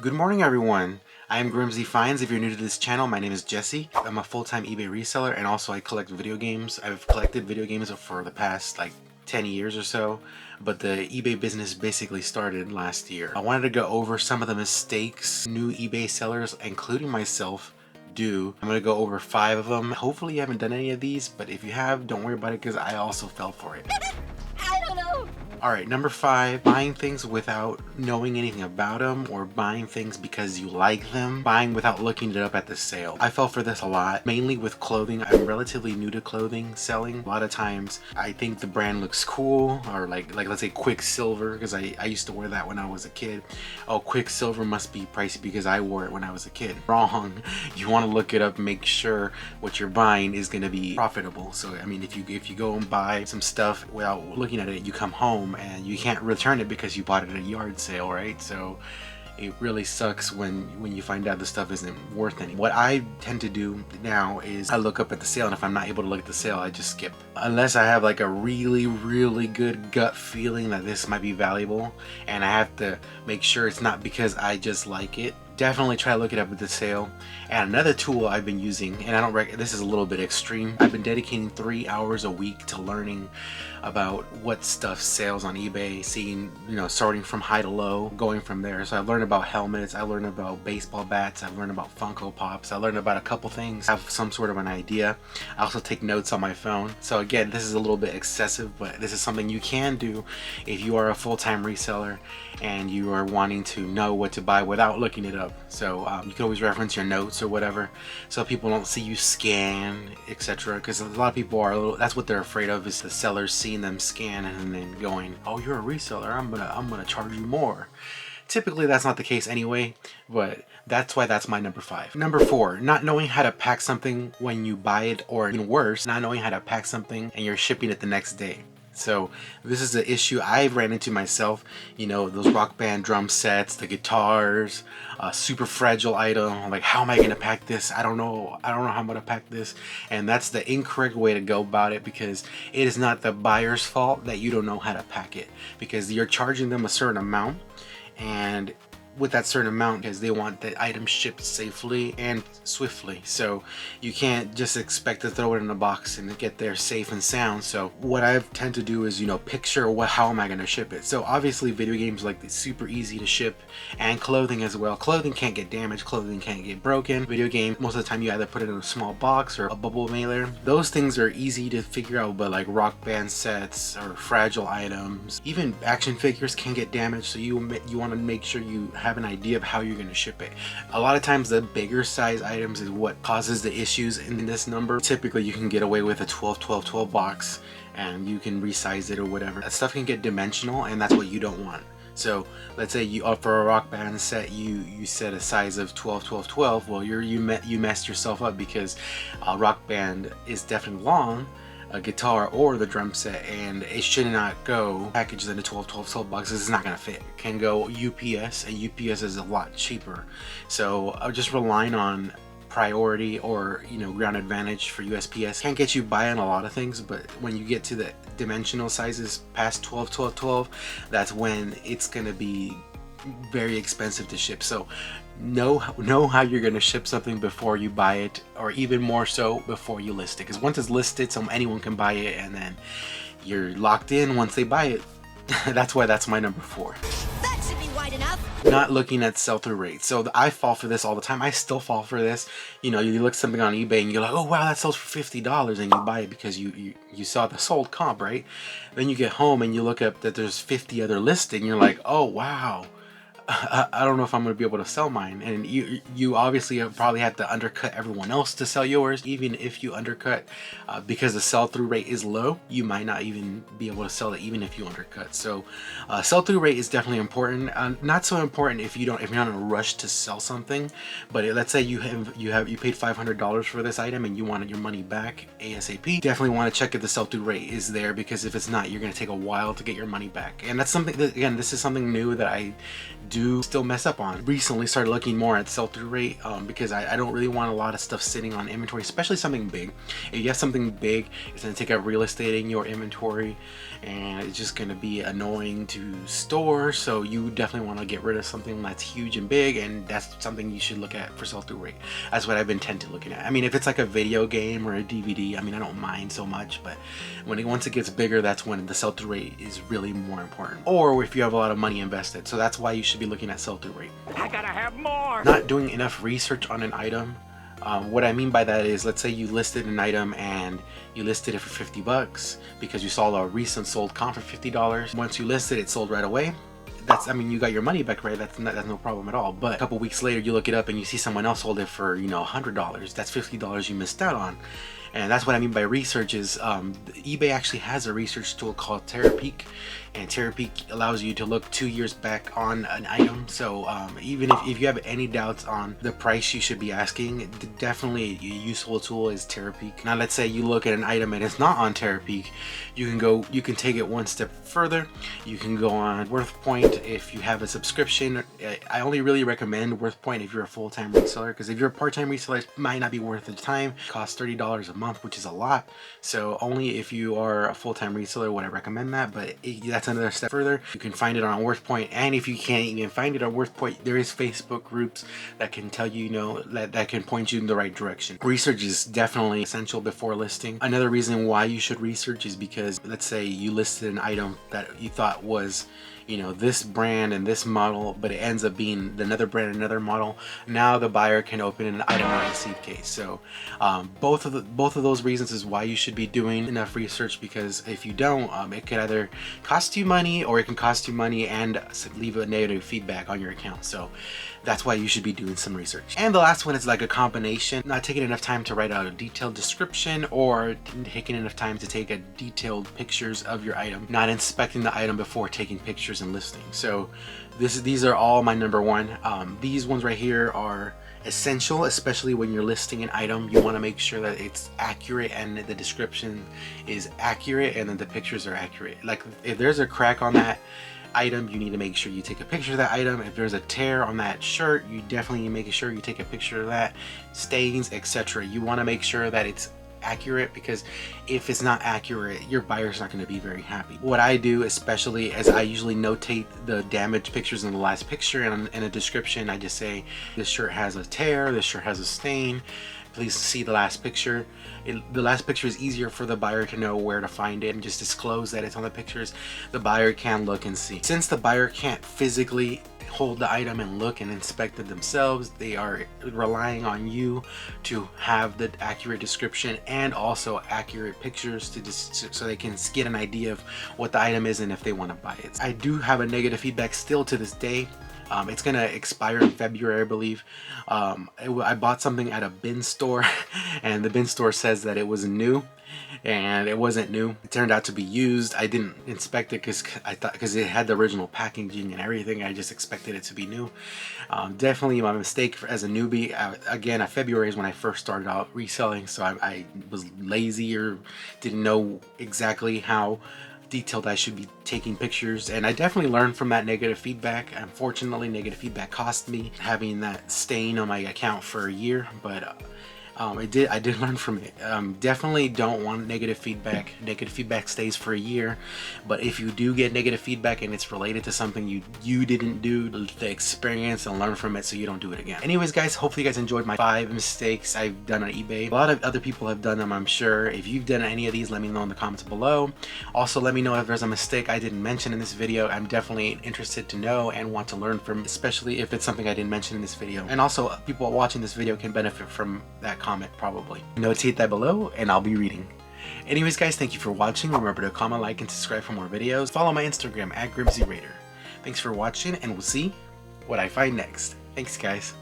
Good morning, everyone. I am Grimsy Finds. If you're new to this channel, my name is Jesse. I'm a full-time eBay reseller, and also I collect video games. I've collected video games for the past 10 years or so, but the eBay business basically started last year. I wanted to go over some of the mistakes new eBay sellers, including myself, do. I'm gonna go over 5 of them. Hopefully you haven't done any of these, but if you have, don't worry about it because I also fell for it. I don't know. Alright, number 5, buying things without knowing anything about them, or buying things because you like them, buying without looking it up at the sale. I fell for this a lot, mainly with clothing. I'm relatively new to clothing selling. A lot of times I think the brand looks cool, or like let's say Quicksilver, because I used to wear that when I was a kid. Oh, Quicksilver must be pricey because I wore it when I was a kid. Wrong. You want to look it up, make sure what you're buying is going to be profitable. So I mean, if you go and buy some stuff without looking at it, you come home and you can't return it because you bought it at a yard sale, right? So it really sucks when you find out the stuff isn't worth anything. What I tend to do now is I look up at the sale, and if I'm not able to look at the sale, I just skip. Unless I have like a really good gut feeling that this might be valuable, and I have to make sure it's not because I just like it. Definitely try to look it up at the sale. And another tool I've been using, and I don't this is a little bit extreme, I've been dedicating 3 hours a week to learning about what stuff sells on eBay, seeing, starting from high to low, going from there. So I've learned about helmets, I learned about baseball bats, I've learned about Funko Pops, I learned about a couple things, I have some sort of an idea. I also take notes on my phone. So again, this is a little bit excessive, but this is something you can do if you are a full-time reseller and you are wanting to know what to buy without looking it up. So you can always reference your notes or whatever, so people don't see you scan, etc. Because a lot of people are that's what they're afraid of, is the sellers seeing them scan and then going, "Oh, you're a reseller. I'm gonna charge you more." Typically, that's not the case anyway, but that's why that's my number 5. Number 4, not knowing how to pack something when you buy it, or even worse, not knowing how to pack something and you're shipping it the next day. So this is an issue I've ran into myself. Those Rock Band drum sets, the guitars, super fragile item. Like, how am I gonna pack this? I don't know how I'm gonna pack this. And that's the incorrect way to go about it, because it is not the buyer's fault that you don't know how to pack it, because you're charging them a certain amount, and with that certain amount, because they want the item shipped safely and swiftly. So you can't just expect to throw it in a box and get there safe and sound. So what I tend to do is, picture how am I going to ship it. So obviously video games, like, it's super easy to ship, and clothing as well. Clothing can't get damaged, clothing can't get broken. Video game, most of the time you either put it in a small box or a bubble mailer. Those things are easy to figure out, but like Rock Band sets or fragile items, even action figures can get damaged. So you want to make sure you have an idea of how you're going to ship it. A lot of times the bigger size items is what causes the issues in this number. Typically you can get away with a 12 box, and you can resize it or whatever. That stuff can get dimensional, and that's what you don't want. So let's say you offer a Rock Band set, you set a size of 12. Well, you messed yourself up, because Rock Band is definitely long, a guitar or the drum set, and it should not go packaged in a 12 boxes. It's not gonna fit. It can go UPS, and UPS is a lot cheaper. So just relying on priority or ground advantage for USPS can get you buying a lot of things, but when you get to the dimensional sizes past 12, that's when it's gonna be very expensive to ship. So know how you're going to ship something before you buy it, or even more so before you list it, because once it's listed, anyone can buy it, and then you're locked in once they buy it. That's why that's my number 4. That should be wide enough. Not looking at sell-through rates. So I fall for this all the time. I still fall for this. You look something on eBay and you're like, "Oh wow, that sells for $50," and you buy it because you saw the sold comp, right? Then you get home and you look up that there's 50 other listed, and you're like, "Oh wow, I don't know if I'm going to be able to sell mine." And you obviously probably have to undercut everyone else to sell yours. Even if you undercut, because the sell-through rate is low, you might not even be able to sell it even if you undercut. So sell-through rate is definitely important. Not so important if you're not in a rush to sell something. But let's say you paid $500 for this item and you wanted your money back ASAP. Definitely want to check if the sell-through rate is there, because if it's not, you're going to take a while to get your money back. And that's something that, again, this is something new that I do do still mess up on. Recently started looking more at sell-through rate because I don't really want a lot of stuff sitting on inventory, especially something big. If you have something big, it's going to take up real estate in your inventory, and it's just going to be annoying to store. So you definitely want to get rid of something that's huge and big, and that's something you should look at for sell-through rate. That's what I've been tend to looking at. I mean, if it's like a video game or a DVD, I mean, I don't mind so much, but once it gets bigger, that's when the sell-through rate is really more important. Or if you have a lot of money invested. So that's why you should be looking at sell-through rate. I gotta have more. Not doing enough research on an item. What I mean by that is, let's say you listed an item and you listed it for 50 bucks because you saw a recent sold comp for $50. Once you listed it, sold right away. I mean, you got your money back, right? That's no problem at all. But a couple weeks later, you look it up and you see someone else sold it for, $100. That's $50 you missed out on. And that's what I mean by research is eBay actually has a research tool called Terapeak, and Terapeak allows you to look 2 years back on an item. So even if you have any doubts on the price you should be asking, definitely a useful tool is Terapeak. Now let's say you look at an item and it's not on Terapeak, you can take it one step further. You can go on WorthPoint if you have a subscription. I only really recommend WorthPoint if you're a full-time reseller, because if you're a part-time reseller, it might not be worth the time. It costs $30 a month, which is a lot. So only if you are a full-time reseller would I recommend that, but that's another step further. You can find it on WorthPoint, and if you can't even find it on WorthPoint, there is Facebook groups that can tell you, that can point you in the right direction. Research is definitely essential before listing. Another reason why you should research is because, let's say you listed an item that you thought was this brand and this model, but it ends up being another brand, another model. Now the buyer can open an item not received case. So both of those reasons is why you should be doing enough research, because if you don't, it could either cost you money, or it can cost you money and leave a negative feedback on your account. So that's why you should be doing some research. And the last one is like a combination, not taking enough time to write out a detailed description, or taking enough time to take a detailed pictures of your item, not inspecting the item before taking pictures and listing. So these are all my number one. These ones right here are essential, especially when you're listing an item. You want to make sure that it's accurate and the description is accurate and then the pictures are accurate. Like if there's a crack on that item, you need to make sure you take a picture of that item. If there's a tear on that shirt, you definitely need to make sure you take a picture of that. Stains, etc. You want to make sure that it's accurate, because if it's not accurate, your buyer's not going to be very happy. What I do especially is I usually notate the damaged pictures in the last picture, and in a description I just say this shirt has a tear, this shirt has a stain, please see the last picture. The last picture is easier for the buyer to know where to find it, and just disclose that it's on the pictures. The buyer can look and see. Since the buyer can't physically hold the item and look and inspect it themselves, they are relying on you to have the accurate description and also accurate pictures so they can get an idea of what the item is and if they want to buy it. I do have a negative feedback still to this day. It's gonna expire in February, I believe. I bought something at a bin store and the bin store says that it was new, and it wasn't new. It turned out to be used. I didn't inspect it because it had the original packaging and everything. I just expected it to be new. Definitely my mistake as a newbie. Again, February is when I first started out reselling, so I was lazy or didn't know exactly how detailed I should be taking pictures, and I definitely learned from that negative feedback. Unfortunately, negative feedback cost me having that stain on my account for a year, but I did learn from it. Definitely don't want negative feedback. Negative feedback stays for a year, but if you do get negative feedback and it's related to something you didn't do, the experience and learn from it so you don't do it again. Anyways guys, hopefully you guys enjoyed my 5 mistakes I've done on eBay. A lot of other people have done them, I'm sure. If you've done any of these, let me know in the comments below. Also, let me know if there's a mistake I didn't mention in this video. I'm definitely interested to know and want to learn from, especially if it's something I didn't mention in this video. And also, people watching this video can benefit from that comment probably. Notate that below and I'll be reading. Anyways guys, thank you for watching. Remember to comment, like, and subscribe for more videos. Follow my Instagram @GrimzyRaider. Thanks for watching, and we'll see what I find next. Thanks guys.